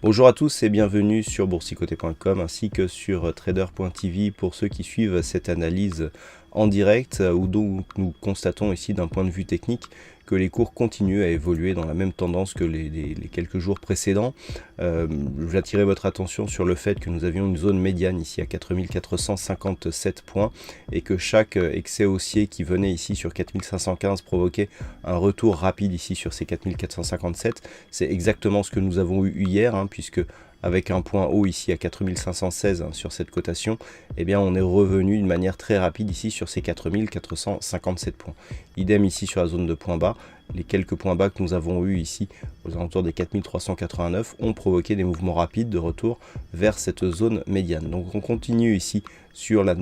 Bonjour à tous et bienvenue sur boursicoté.com ainsi que sur trader.tv pour ceux qui suivent cette analyse en direct où donc nous constatons ici d'un point de vue technique que les cours continuent à évoluer dans la même tendance que les quelques jours précédents. Je vais attirer votre attention sur le fait que nous avions une zone médiane ici à 4457 points et que chaque excès haussier qui venait ici sur 4515 provoquait un retour rapide ici sur ces 4457. C'est exactement ce que nous avons eu hier, puisque avec un point haut ici à 4516 sur cette cotation, eh bien on est revenu d'une manière très rapide ici sur ces 4457 points. Idem ici sur la zone de points bas, les quelques points bas que nous avons eu ici aux alentours des 4389 ont provoqué des mouvements rapides de retour vers cette zone médiane. Donc on continue ici sur la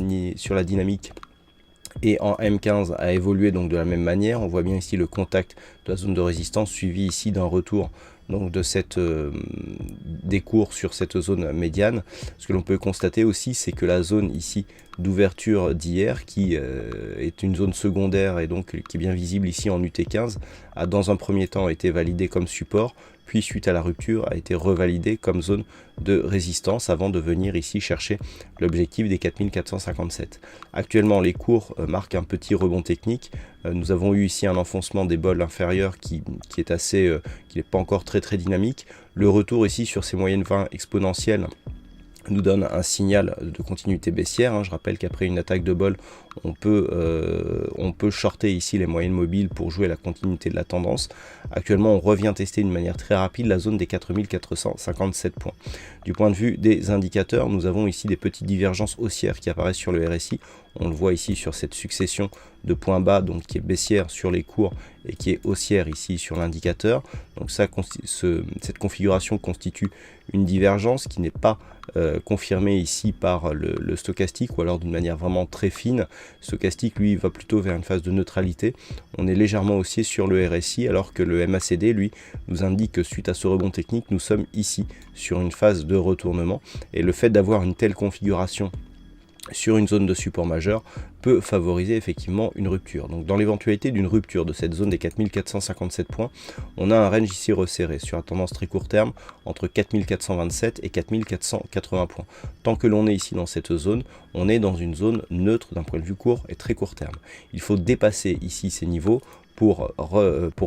dynamique et en M15 a évolué donc de la même manière. On voit bien ici le contact de la zone de résistance suivi ici d'un retour donc de des cours sur cette zone médiane. Ce que l'on peut constater aussi, c'est que la zone ici d'ouverture d'hier, qui est une zone secondaire et donc qui est bien visible ici en UT15, a dans un premier temps été validée comme support, puis suite à la rupture a été revalidée comme zone de résistance avant de venir ici chercher l'objectif des 4457. Actuellement les cours marquent un petit rebond technique. Nous avons eu ici un enfoncement des bols inférieurs qui n'est pas encore très dynamique. Le retour ici sur ces moyennes 20 exponentielles nous donne un signal de continuité baissière. Je rappelle qu'après une attaque de bol, on peut shorter ici les moyennes mobiles pour jouer la continuité de la tendance. Actuellement, on revient tester d'une manière très rapide la zone des 4457 points. Du point de vue des indicateurs, nous avons ici des petites divergences haussières qui apparaissent sur le RSI. On le voit ici sur cette succession de points bas, donc qui est baissière sur les cours et qui est haussière ici sur l'indicateur. Donc cette configuration constitue une divergence qui n'est pas confirmée ici par le stochastique, ou alors d'une manière vraiment très fine. Stochastique, lui, va plutôt vers une phase de neutralité. On est légèrement haussier sur le RSI, alors que le MACD, lui, nous indique que suite à ce rebond technique, nous sommes ici sur une phase de retournement. Et le fait d'avoir une telle configuration sur une zone de support majeur peut favoriser effectivement une rupture. Donc dans l'éventualité d'une rupture de cette zone des 4457 points, on a un range ici resserré sur la tendance très court terme entre 4427 et 4480 points. Tant que l'on est ici dans cette zone, on est dans une zone neutre d'un point de vue court et très court terme. Il faut dépasser ici ces niveaux pour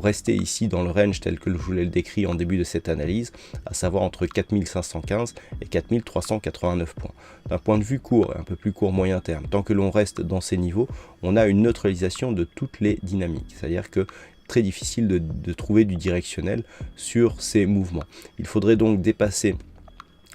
rester ici dans le range tel que je vous l'ai décrit en début de cette analyse, à savoir entre 4515 et 4389 points. D'un point de vue court et un peu plus court moyen terme, tant que l'on reste dans ces niveaux, on a une neutralisation de toutes les dynamiques, c'est-à-dire que très difficile de trouver du directionnel sur ces mouvements. Il faudrait donc dépasser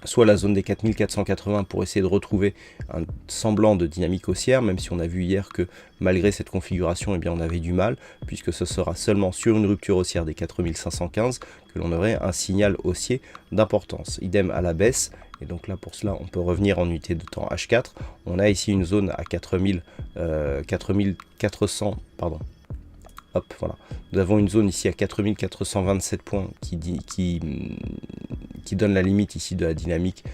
soit la zone des 4480 pour essayer de retrouver un semblant de dynamique haussière, même si on a vu hier que malgré cette configuration, on avait du mal, puisque ce sera seulement sur une rupture haussière des 4515 que l'on aurait un signal haussier d'importance. Idem à la baisse, et donc là pour cela on peut revenir en unité de temps H4, on a ici une zone à 4400, pardon. Hop, voilà. Nous avons une zone ici à 4427 points qui donne la limite ici de la dynamique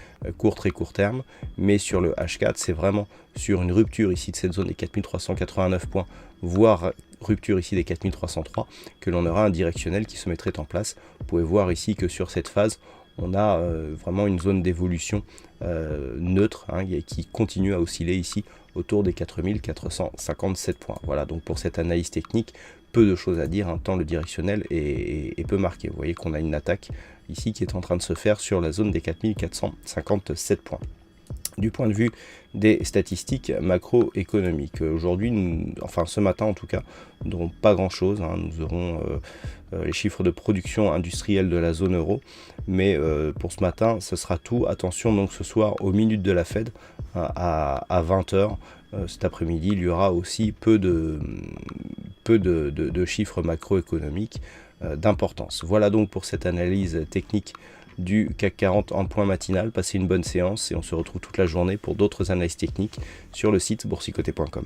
très court terme, mais sur le H4 c'est vraiment sur une rupture ici de cette zone des 4389 points, voire rupture ici des 4303 que l'on aura un directionnel qui se mettrait en place. Vous pouvez voir ici que sur cette phase on a vraiment une zone d'évolution neutre qui continue à osciller ici autour des 4457 points. Voilà donc pour cette analyse technique, peu de choses à dire, tant le directionnel est peu marqué. Vous voyez qu'on a une attaque ici qui est en train de se faire sur la zone des 4457 points. Du point de vue des statistiques macroéconomiques, aujourd'hui, enfin ce matin en tout cas, nous n'aurons pas grand chose. Nous aurons les chiffres de production industrielle de la zone euro, mais pour ce matin, ce sera tout. Attention donc ce soir aux minutes de la Fed à 20 h. Cet après-midi, il y aura aussi peu de chiffres macroéconomiques d'importance. Voilà donc pour cette analyse technique du CAC 40 en point matinal. Passez une bonne séance et on se retrouve toute la journée pour d'autres analyses techniques sur le site boursicoté.com.